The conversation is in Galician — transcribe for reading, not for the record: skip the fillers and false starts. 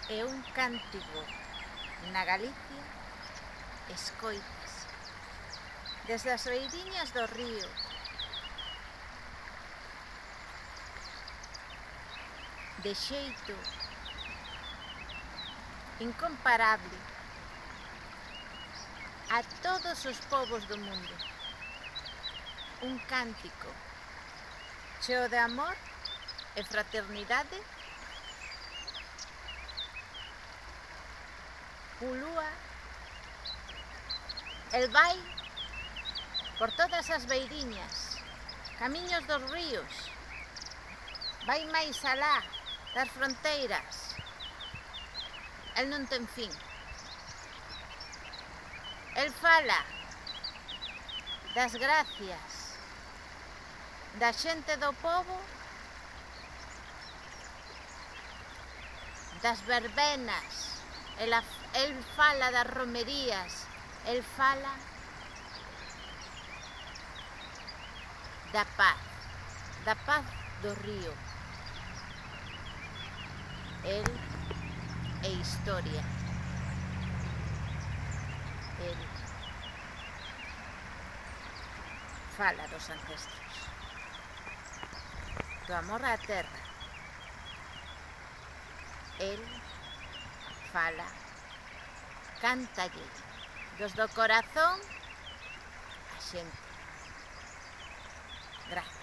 e un cántico na Galicia escoítase desde as beiriñas do río, de xeito incomparable a todos os povos do mundo. Un cántico cheo de amor e fraternidade pulúa, el vai por todas as beiriñas, camiños dos ríos, vai máis alá das fronteiras. El non ten fin. El fala das gracias da xente do pobo, das verbenas, el fala das romerías, el fala da paz do río. El é historia. El fala dos ancestros, do amor á terra. El fala, cántalle dos do corazón a xente. Gracias.